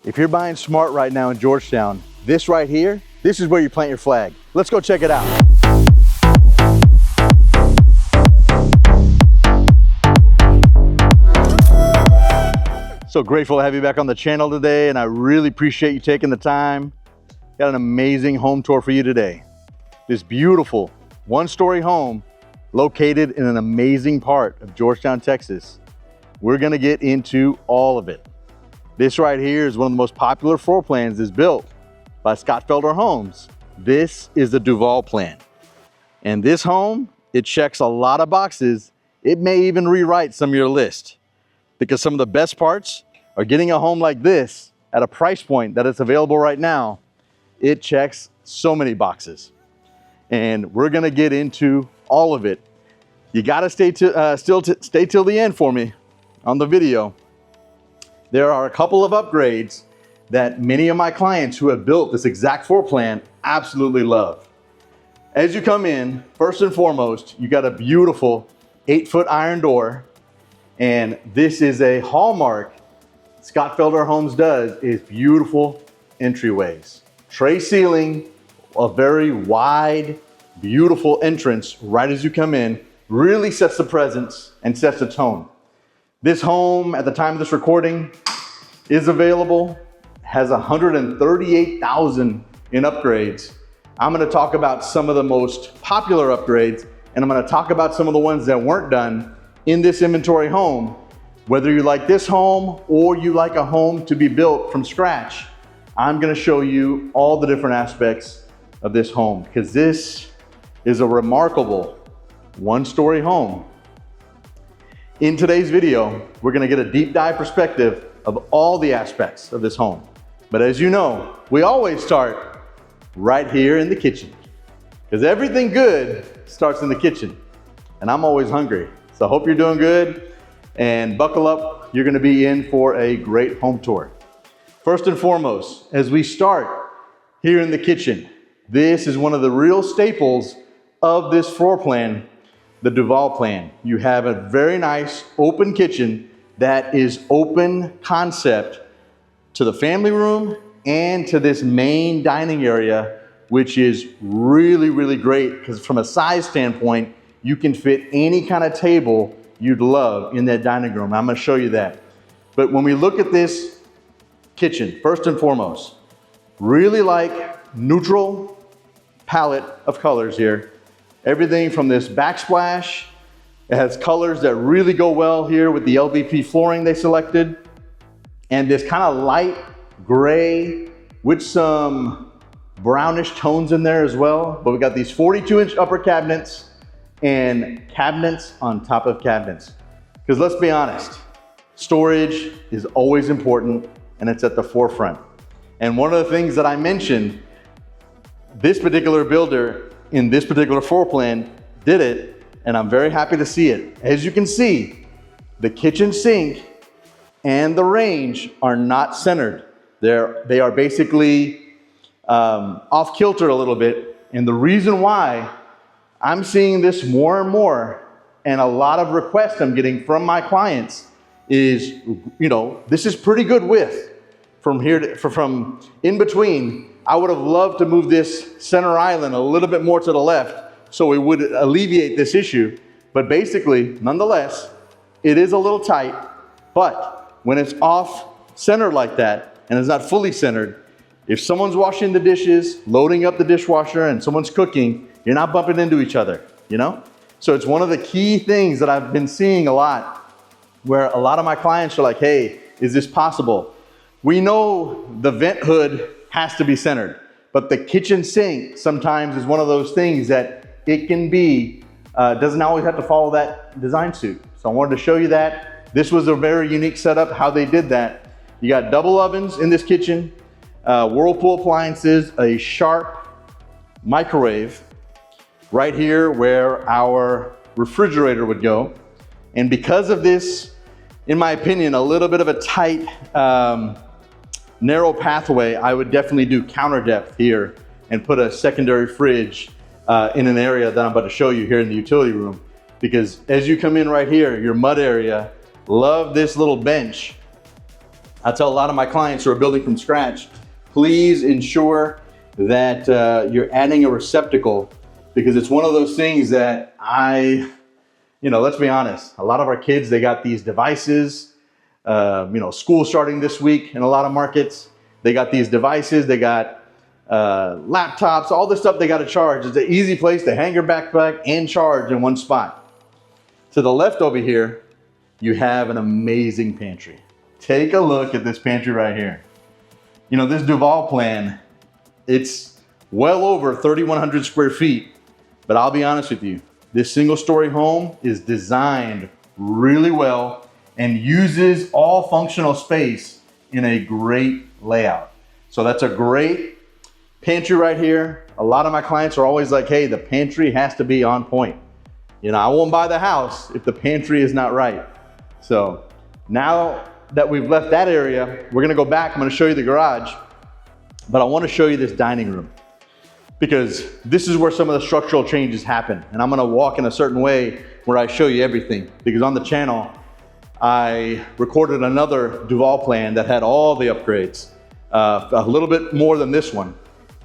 If you're buying smart right now in Georgetown, this right here, this is where you plant your flag. Let's go check it out. So grateful to have you back on the channel today, and I really appreciate you taking the time. Got an amazing home tour for you today. This beautiful one-story home located in an amazing part of Georgetown, Texas. We're gonna get into all of it. This right here is one of the most popular floor plans that's built by Scott Felder Homes. This is the Duval Plan. And this home, it checks a lot of boxes. It may even rewrite some of your list, because some of the best parts are getting a home like this at a price point that it's available right now. It checks so many boxes. And we're gonna get into all of it. You gotta stay till the end for me on the video. There are a couple of upgrades that many of my clients who have built this exact floor plan absolutely love. As you come in, first and foremost, you got a beautiful 8-foot iron door. And this is a hallmark Scott Felder Homes does, is beautiful entryways. Tray ceiling, a very wide, beautiful entrance right as you come in, really sets the presence and sets the tone. This home, at the time of this recording, is available, has 138,000 in upgrades. I'm gonna talk about some of the most popular upgrades, and I'm gonna talk about some of the ones that weren't done in this inventory home. Whether you like this home or you like a home to be built from scratch, I'm gonna show you all the different aspects of this home, because this is a remarkable one-story home. In today's video, we're gonna get a deep dive perspective of all the aspects of this home. But as you know, we always start right here in the kitchen, because everything good starts in the kitchen. And I'm always hungry. So I hope you're doing good, and buckle up. You're gonna be in for a great home tour. First and foremost, as we start here in the kitchen, this is one of the real staples of this floor plan, the Duval Plan. You have a very nice open kitchen that is open concept to the family room and to this main dining area, which is really, really great, because from a size standpoint, you can fit any kind of table you'd love in that dining room. I'm gonna show you that. But when we look at this kitchen, first and foremost, really like neutral palette of colors here. Everything from this backsplash, it has colors that really go well here with the LVP flooring they selected, and this kind of light gray with some brownish tones in there as well. But we got these 42-inch upper cabinets and cabinets on top of cabinets. Because let's be honest, storage is always important, and it's at the forefront. And one of the things that I mentioned, this particular builder in this particular floor plan did it, and I'm very happy to see it. As you can see, the kitchen sink and the range are not centered. They are basically off kilter a little bit. And the reason why I'm seeing this more and more, and a lot of requests I'm getting from my clients, is, you know, this is pretty good width from here to, from in between. I would have loved to move this center island a little bit more to the left so it would alleviate this issue. But basically, nonetheless, it is a little tight, but when it's off centered like that and it's not fully centered, if someone's washing the dishes, loading up the dishwasher, and someone's cooking, you're not bumping into each other, you know? So it's one of the key things that I've been seeing a lot, where a lot of my clients are like, hey, is this possible? We know the vent hood has to be centered, but the kitchen sink sometimes is one of those things that it can be, doesn't always have to follow that design suit. So I wanted to show you that. This was a very unique setup, how they did that. You got double ovens in this kitchen, Whirlpool appliances, a Sharp microwave right here where our refrigerator would go. And because of this, in my opinion, a little bit of a tight, narrow pathway, I would definitely do counter depth here and put a secondary fridge in an area that I'm about to show you here in the utility room. Because as you come in right here, your mud area, love this little bench. I tell a lot of my clients who are building from scratch, please ensure that you're adding a receptacle, because it's one of those things that let's be honest, a lot of our kids, they got these devices, school starting this week in a lot of markets. They got these devices, they got laptops, all this stuff they got to charge. It's an easy place to hang your backpack and charge in one spot. To the left over here, you have an amazing pantry. Take a look at this pantry right here. This Duval Plan, it's well over 3,100 square feet, but I'll be honest with you, this single story home is designed really well and uses all functional space in a great layout. So that's a great pantry right here. A lot of my clients are always like, hey, the pantry has to be on point. I won't buy the house if the pantry is not right. So now that we've left that area, we're gonna go back. I'm gonna show you the garage, but I wanna show you this dining room, because this is where some of the structural changes happen. And I'm gonna walk in a certain way where I show you everything, because on the channel, I recorded another Duval Plan that had all the upgrades, a little bit more than this one,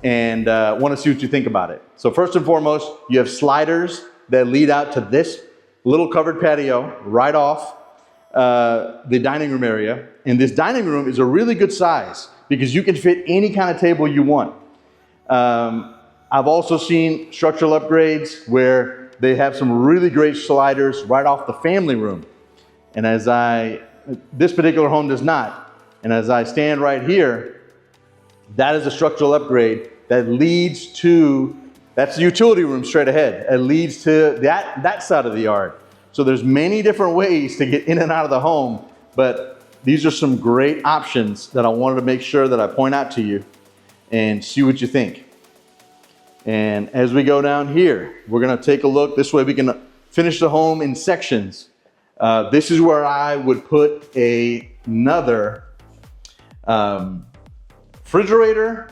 and wanna see what you think about it. So first and foremost, you have sliders that lead out to this little covered patio right off the dining room area. And this dining room is a really good size because you can fit any kind of table you want. I've also seen structural upgrades where they have some really great sliders right off the family room. And this particular home does not. And as I stand right here, that is a structural upgrade that leads to, that's the utility room straight ahead. It leads to that side of the yard. So there's many different ways to get in and out of the home, but these are some great options that I wanted to make sure that I point out to you and see what you think. And as we go down here, we're gonna take a look. This way we can finish the home in sections. This is where I would put another refrigerator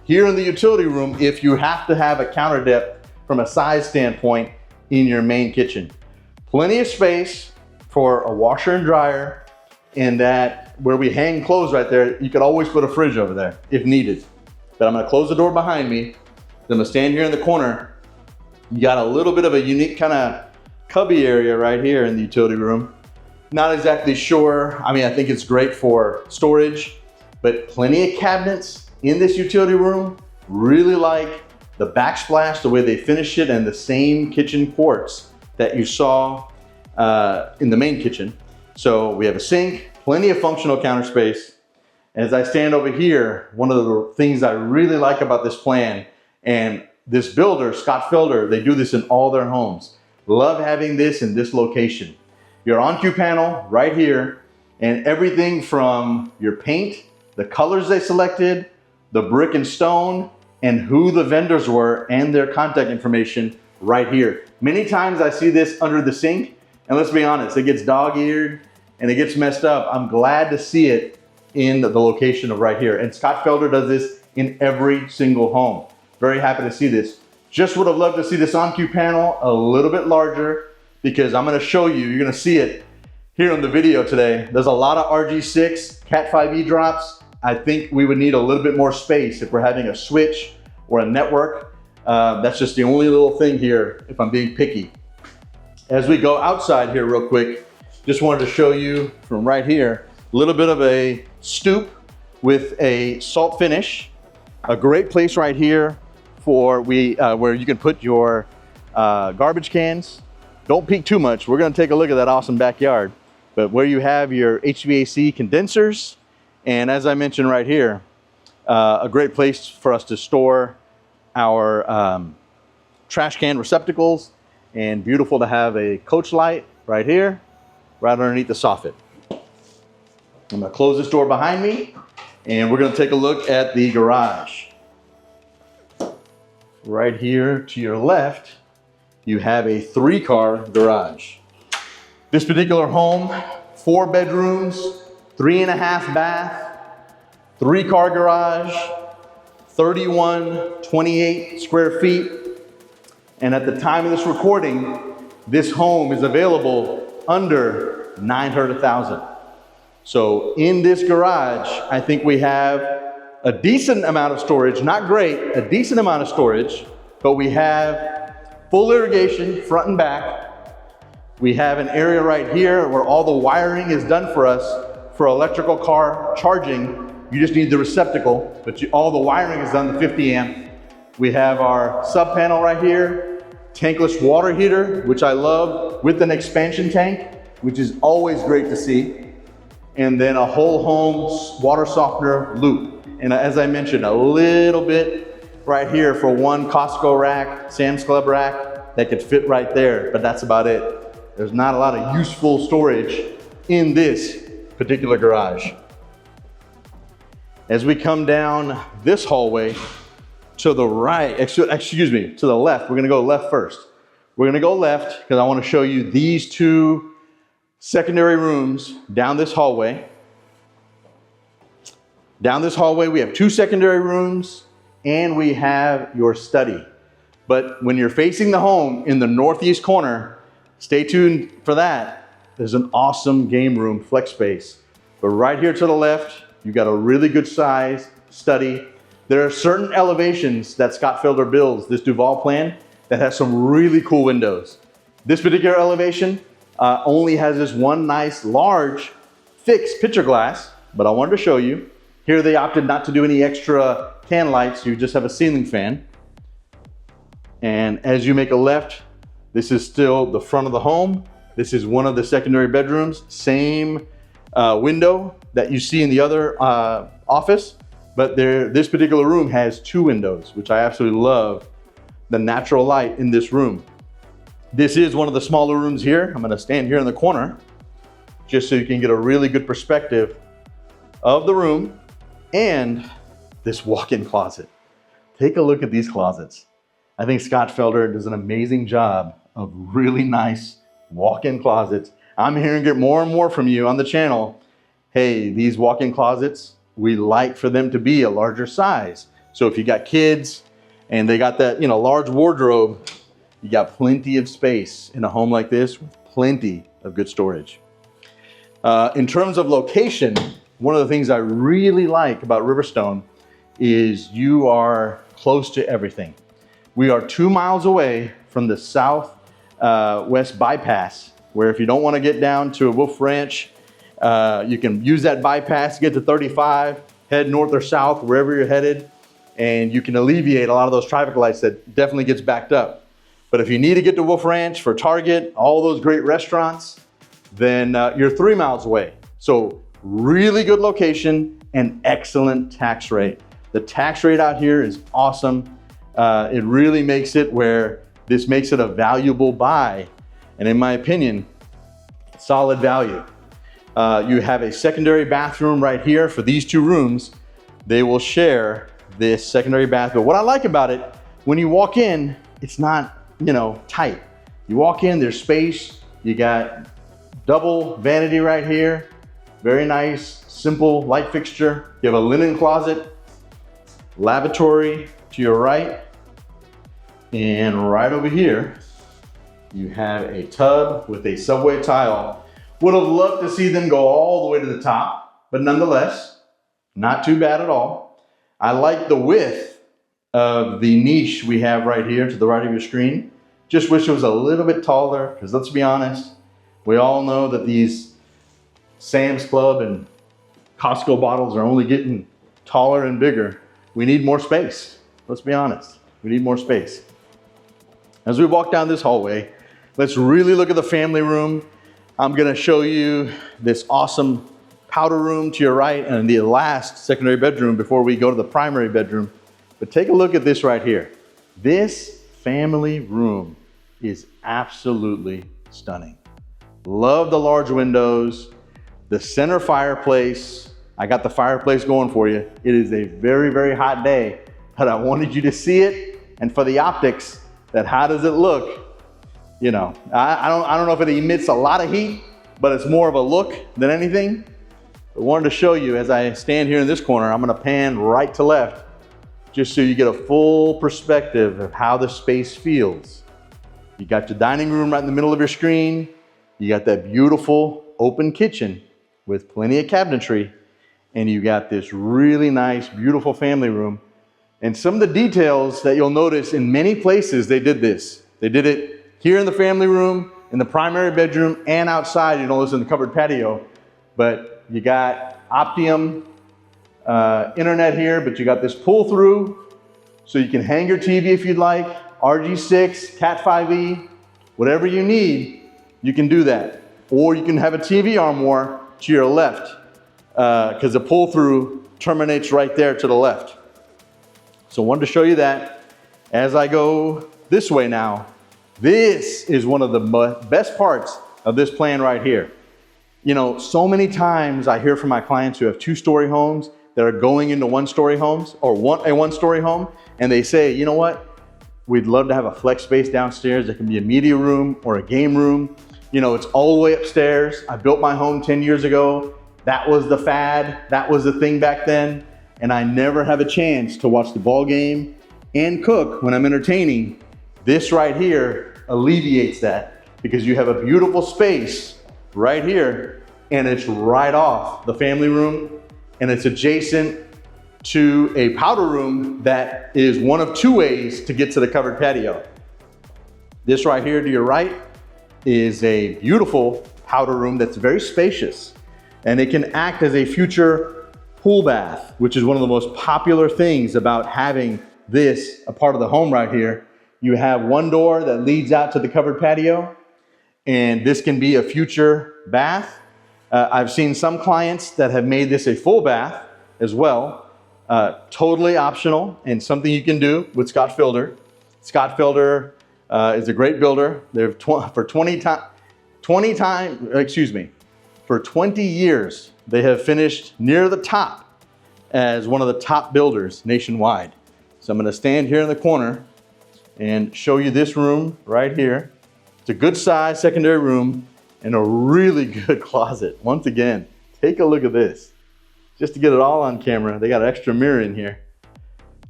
here in the utility room if you have to have a counter depth from a size standpoint in your main kitchen. Plenty of space for a washer and dryer, and that where we hang clothes right there, you could always put a fridge over there if needed. But I'm gonna close the door behind me. Then I'm gonna stand here in the corner. You got a little bit of a unique kind of cubby area right here in the utility room. Not exactly sure. I think it's great for storage, but plenty of cabinets in this utility room. Really like the backsplash, the way they finish it, and the same kitchen quartz that you saw in the main kitchen. So we have a sink, plenty of functional counter space. As I stand over here, one of the things I really like about this plan, and this builder, Scott Felder, they do this in all their homes. Love having this in this location. Your on-cue panel right here, and everything from your paint, the colors they selected, the brick and stone, and who the vendors were and their contact information right here. Many times I see this under the sink, and let's be honest, it gets dog-eared and it gets messed up. I'm glad to see it in the location of right here. And Scott Felder does this in every single home. Very happy to see this. Just would have loved to see this on-cue panel a little bit larger, because I'm gonna show you, you're gonna see it here on the video today. There's a lot of RG6 Cat 5e drops. I think we would need a little bit more space if we're having a switch or a network. That's just the only little thing here if I'm being picky. As we go outside here real quick, just wanted to show you from right here, a little bit of a stoop with a salt finish. A great place right here for where you can put your garbage cans. Don't peek too much. We're gonna take a look at that awesome backyard. But where you have your HVAC condensers, and as I mentioned right here, a great place for us to store our trash can receptacles, and beautiful to have a coach light right here, right underneath the soffit. I'm gonna close this door behind me, and we're gonna take a look at the garage. Right here to your left, you have a 3-car garage. This particular home, 4 bedrooms, 3.5 bath, 3-car garage, 3128 square feet. And at the time of this recording, this home is available under $900,000. So in this garage, I think we have a decent amount of storage, not great, a decent amount of storage, but we have full irrigation front and back. We have an area right here where all the wiring is done for us for electrical car charging. You just need the receptacle, but all the wiring is done, the 50 amp. We have our sub panel right here, tankless water heater, which I love, with an expansion tank, which is always great to see. And then a whole home water softener loop. And as I mentioned, a little bit right here for one Costco rack, Sam's Club rack, that could fit right there, but that's about it. There's not a lot of useful storage in this particular garage. As we come down this hallway to the right, excuse me, to the left, we're gonna go left first. We're gonna go left because I wanna show you these two secondary rooms down this hallway. Down this hallway, we have two secondary rooms and we have your study. But when you're facing the home in the northeast corner, stay tuned for that. There's an awesome game room, flex space. But right here to the left, you've got a really good size study. There are certain elevations that Scott Felder builds, this Duval Plan, that has some really cool windows. This particular elevation only has this one nice, large, fixed picture glass, but I wanted to show you. Here they opted not to do any extra can lights, you just have a ceiling fan. And as you make a left, this is still the front of the home. This is one of the secondary bedrooms, same window that you see in the other office, but this particular room has two windows, which I absolutely love the natural light in this room. This is one of the smaller rooms here. I'm gonna stand here in the corner just so you can get a really good perspective of the room and this walk-in closet. Take a look at these closets. I think Scott Felder does an amazing job of really nice walk-in closets. I'm hearing it more and more from you on the channel. Hey, these walk-in closets, we like for them to be a larger size. So if you got kids and they got that, large wardrobe, you got plenty of space in a home like this with plenty of good storage. In terms of location, one of the things I really like about Riverstone is you are close to everything. We are 2 miles away from the southwest bypass, where if you don't want to get down to a Wolf Ranch, you can use that bypass to get to 35, head north or south, wherever you're headed, and you can alleviate a lot of those traffic lights that definitely gets backed up. But if you need to get to Wolf Ranch for Target, all those great restaurants, then you're 3 miles away. So really good location and excellent tax rate. The tax rate out here is awesome. It really makes it where this makes it a valuable buy. And in my opinion, solid value. You have a secondary bathroom right here for these two rooms. They will share this secondary bathroom. What I like about it, when you walk in, it's not, tight. You walk in, there's space. You got double vanity right here. Very nice, simple light fixture. You have a linen closet, lavatory to your right. And right over here, you have a tub with a subway tile. Would have loved to see them go all the way to the top, but nonetheless, not too bad at all. I like the width of the niche we have right here to the right of your screen. Just wish it was a little bit taller, because let's be honest, we all know that these Sam's Club and Costco bottles are only getting taller and bigger. We need more space. Let's be honest, we need more space. As we walk down this hallway, let's really look at the family room. I'm gonna show you this awesome powder room to your right and the last secondary bedroom before we go to the primary bedroom. But take a look at this right here. This family room is absolutely stunning. Love the large windows, the center fireplace. I got the fireplace going for you. It is a very, very hot day, but I wanted you to see it. And for the optics, that how does it look? I don't know if it emits a lot of heat, but it's more of a look than anything. I wanted to show you as I stand here in this corner, I'm gonna pan right to left, just so you get a full perspective of how the space feels. You got your dining room right in the middle of your screen. You got that beautiful open kitchen. with plenty of cabinetry, and you got this really nice, beautiful family room. And some of the details that you'll notice in many places, they did this. They did it here in the family room, in the primary bedroom, and outside. You notice in the covered patio. But you got Optimum internet here, but you got this pull through, so you can hang your TV if you'd like, RG6, Cat 5e, whatever you need, you can do that. Or you can have a TV armoire to your left, because the pull through terminates right there to the left. So I wanted to show you that. As I go this way now, this is one of the best parts of this plan right here. You know, so many times I hear from my clients who have two-story homes that are going into one-story homes, or want a one-story home, and they say, you know what? We'd love to have a flex space downstairs that can be a media room or a game room. You know, it's all the way upstairs. I built my home 10 years ago. That was the fad. That was the thing back then. And I never have a chance to watch the ball game and cook when I'm entertaining. This right here alleviates that, because you have a beautiful space right here, and it's right off the family room, and it's adjacent to a powder room that is one of two ways to get to the covered patio. This right here to your right is a beautiful powder room that's very spacious, and it can act as a future pool bath, which is one of the most popular things about having this a part of the home right here. You have one door that leads out to the covered patio, and this can be a future bath. I've seen some clients that have made this a full bath as well. Totally optional, and something you can do with Scott Felder. Scott Felder is a great builder. They've for 20 years, they have finished near the top as one of the top builders nationwide. So I'm going to stand here in the corner and show you this room right here. It's a good size secondary room and a really good closet. Once again, take a look at this. Just to get it all on camera, they got an extra mirror in here.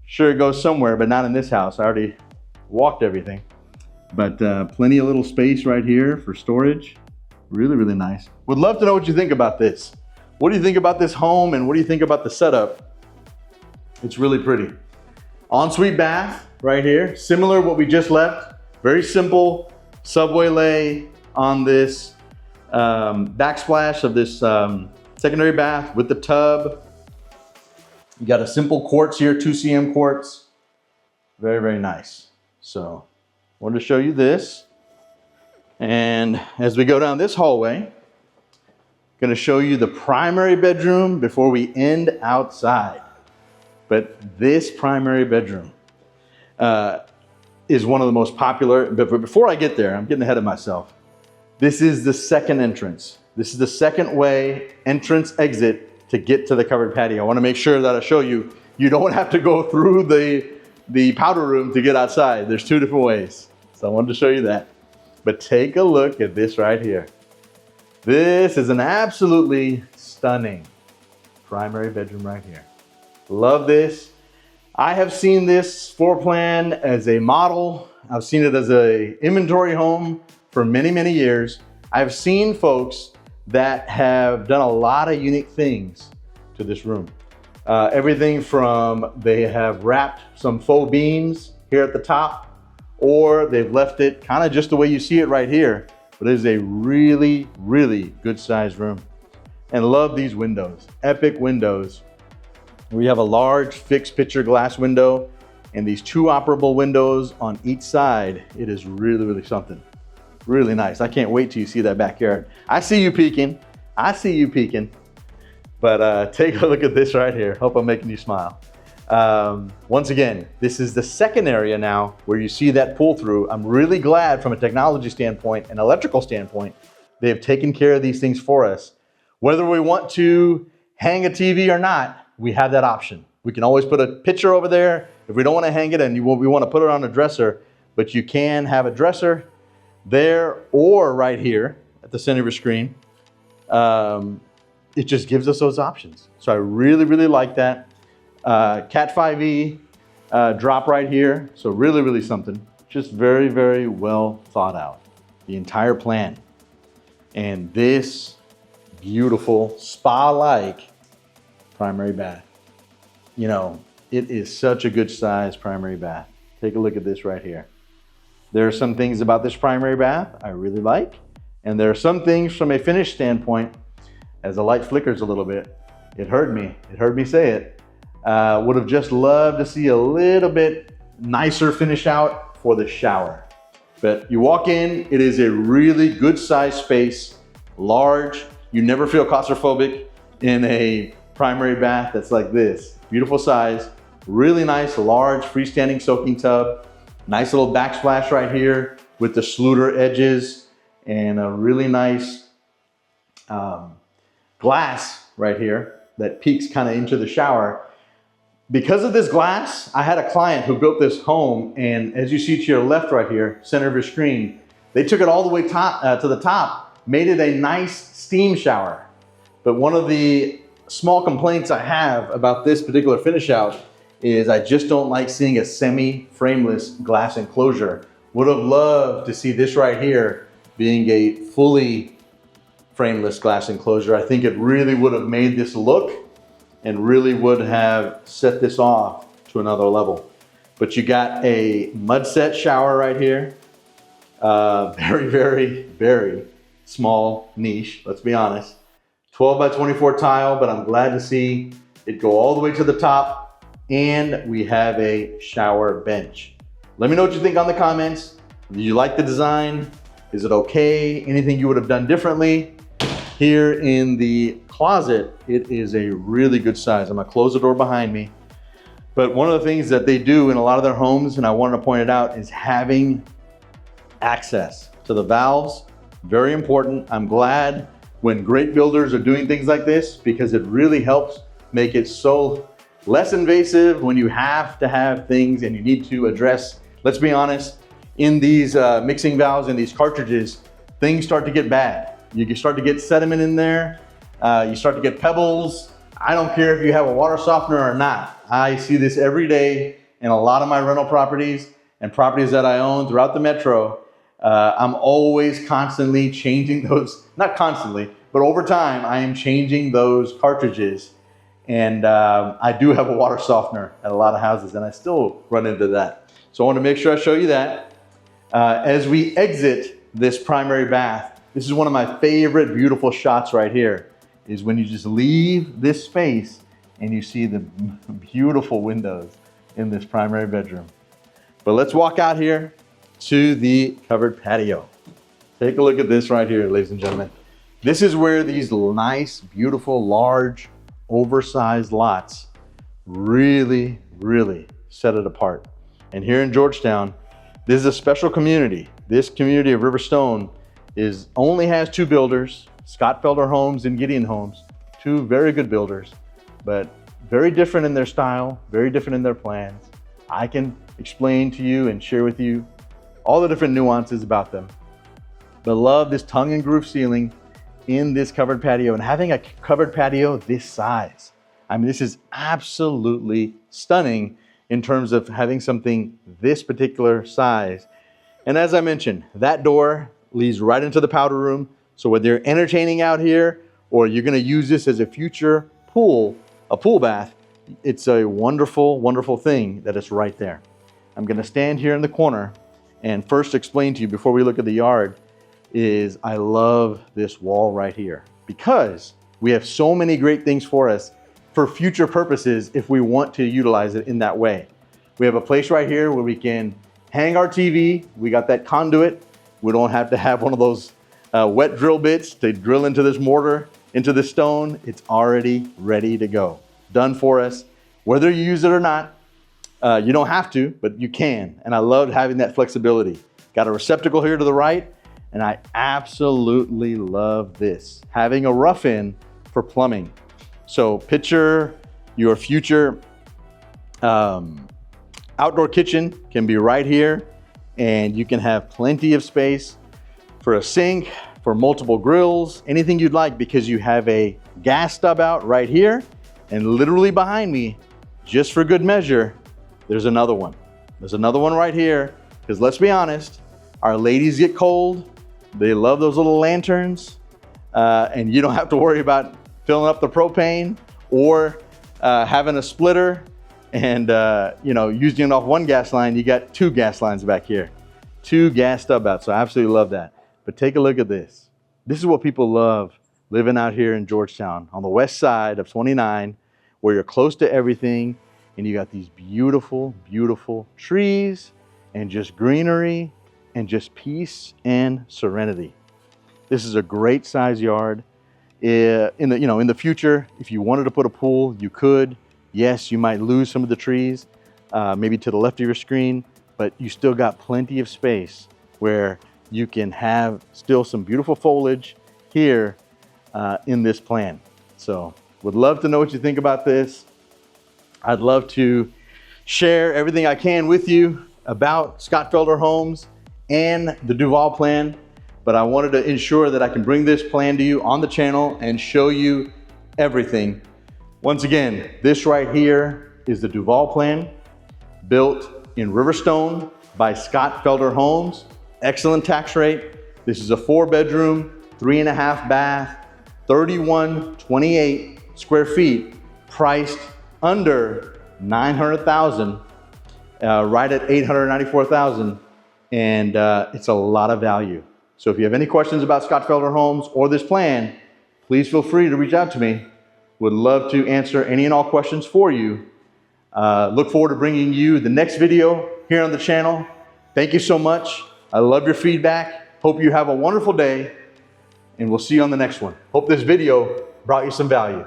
Sure, it goes somewhere, but not in this house. I already walked everything. But plenty of little space right here for storage. Really, really nice. Would love to know what you think about this. What do you think about this home, and what do you think about the setup? It's really pretty. Ensuite bath right here. Similar to what we just left. Very simple subway lay on this backsplash of this secondary bath with the tub. You got a simple quartz here, 2 cm quartz. Very, very nice. So I wanted to show you this. And as we go down this hallway, I'm going to show you the primary bedroom before we end outside. But this primary bedroom is one of the most popular. But before I get there, I'm getting ahead of myself. This is the second entrance. This is the second way, entrance, exit, to get to the covered patio. I want to make sure that I show you, you don't have to go through the powder room to get outside. There's two different ways. So I wanted to show you that. But take a look at this right here. This is an absolutely stunning primary bedroom right here. Love this. I have seen this floor plan as a model. I've seen it as an inventory home for many, many years. I've seen folks that have done a lot of unique things to this room. Everything from they have wrapped some faux beams here at the top, or they've left it kind of just the way you see it right here. But it is a really, really good sized room. And love these windows, epic windows. We have a large fixed picture glass window and these two operable windows on each side. It is really, really something. Really nice. I can't wait till you see that backyard. I see you peeking. I see you peeking. But take a look at this right here. Hope I'm making you smile. Once again, this is the second area now where you see that pull through. I'm really glad from a technology standpoint and electrical standpoint, they have taken care of these things for us. Whether we want to hang a TV or not, we have that option. We can always put a picture over there if we don't want to hang it and we want to put it on a dresser, but you can have a dresser there or right here at the center of your screen. It just gives us those options. So I really, really like that. Cat 5e drop right here. So really, really something. Just very, very well thought out. The entire plan. And this beautiful spa-like primary bath. You know, it is such a good size primary bath. Take a look at this right here. There are some things about this primary bath I really like, and there are some things from a finish standpoint, as the light flickers a little bit, it heard me say it. Would have just loved to see a little bit nicer finish out for the shower. But you walk in, it is a really good size space, large. You never feel claustrophobic in a primary bath that's like this. Beautiful size, really nice, large freestanding soaking tub. Nice little backsplash right here with the Schluter edges and a really nice glass right here that peeks kind of into the shower. Because of this glass, I had a client who built this home, and as you see to your left right here, center of your screen, they took it all the way to the top, made it a nice steam shower. But one of the small complaints I have about this particular finish out is I just don't like seeing a semi-frameless glass enclosure. Would have loved to see this right here being a fully frameless glass enclosure. I think it really would have made this look and really would have set this off to another level. But you got a mud set shower right here. Very, very, very small niche, let's be honest. 12 by 24 tile, but I'm glad to see it go all the way to the top. And we have a shower bench. Let me know what you think on the comments. Do you like the design? Is it okay? Anything you would have done differently? Here in the closet, it is a really good size. I'm gonna close the door behind me. But one of the things that they do in a lot of their homes, and I wanted to point it out, is having access to the valves. Very important. I'm glad when great builders are doing things like this, because it really helps make it so less invasive when you have to have things and you need to address, let's be honest, in these mixing valves and these cartridges, things start to get bad. You can start to get sediment in there. You start to get pebbles. I don't care if you have a water softener or not. I see this every day in a lot of my rental properties and properties that I own throughout the metro. I'm always constantly changing those, not constantly, but over time, I am changing those cartridges. And I do have a water softener at a lot of houses, and I still run into that. So I want to make sure I show you that. As we exit this primary bath, this is one of my favorite beautiful shots right here, is when you just leave this space and you see the beautiful windows in this primary bedroom. But let's walk out here to the covered patio. Take a look at this right here, ladies and gentlemen. This is where these nice, beautiful, large, oversized lots really, really set it apart. And here in Georgetown, this is a special community. This community of Riverstone only has two builders, Scott Felder Homes and Gideon Homes, two very good builders, but very different in their style, very different in their plans. I can explain to you and share with you all the different nuances about them. But love this tongue and groove ceiling in this covered patio, and having a covered patio this size. I mean, this is absolutely stunning in terms of having something this particular size. And as I mentioned, that door leads right into the powder room. So whether you're entertaining out here or you're gonna use this as a future pool, a pool bath, it's a wonderful, wonderful thing that it's right there. I'm gonna stand here in the corner and first explain to you before we look at the yard is I love this wall right here because we have so many great things for us for future purposes if we want to utilize it in that way. We have a place right here where we can hang our TV. We got that conduit. We don't have to have one of those wet drill bits to drill into this mortar, into the stone. It's already ready to go. Done for us. Whether you use it or not, you don't have to, but you can. And I love having that flexibility. Got a receptacle here to the right. And I absolutely love this, having a rough-in for plumbing. So picture your future outdoor kitchen can be right here, and you can have plenty of space for a sink, for multiple grills, anything you'd like, because you have a gas stub out right here, and literally behind me, just for good measure, there's another one. There's another one right here, because let's be honest, our ladies get cold. They love those little lanterns. and you don't have to worry about filling up the propane or having a splitter and using it off one gas line. You got 2 gas lines back here, 2 gas stub outs. So I absolutely love that. But take a look at this. This is what people love living out here in Georgetown on the west side of 29, where you're close to everything, and you got these beautiful, beautiful trees and just greenery and just peace and serenity. This is a great size yard. In the future, if you wanted to put a pool, you could. Yes, you might lose some of the trees, maybe to the left of your screen, but you still got plenty of space where you can have still some beautiful foliage here in this plan. So would love to know what you think about this. I'd love to share everything I can with you about Scott Felder Homes and the Duval Plan, but I wanted to ensure that I can bring this plan to you on the channel and show you everything. Once again, this right here is the Duval Plan, built in Riverstone by Scott Felder Homes. Excellent tax rate. This is a 4-bedroom, 3.5 bath, 3128 square feet, priced under $900,000, right at $894,000, and it's a lot of value. So if you have any questions about Scott Felder Homes or this plan, please feel free to reach out to me. Would love to answer any and all questions for you. Look forward to bringing you the next video here on the channel. Thank you so much. I love your feedback. Hope you have a wonderful day, and we'll see you on the next one. Hope this video brought you some value.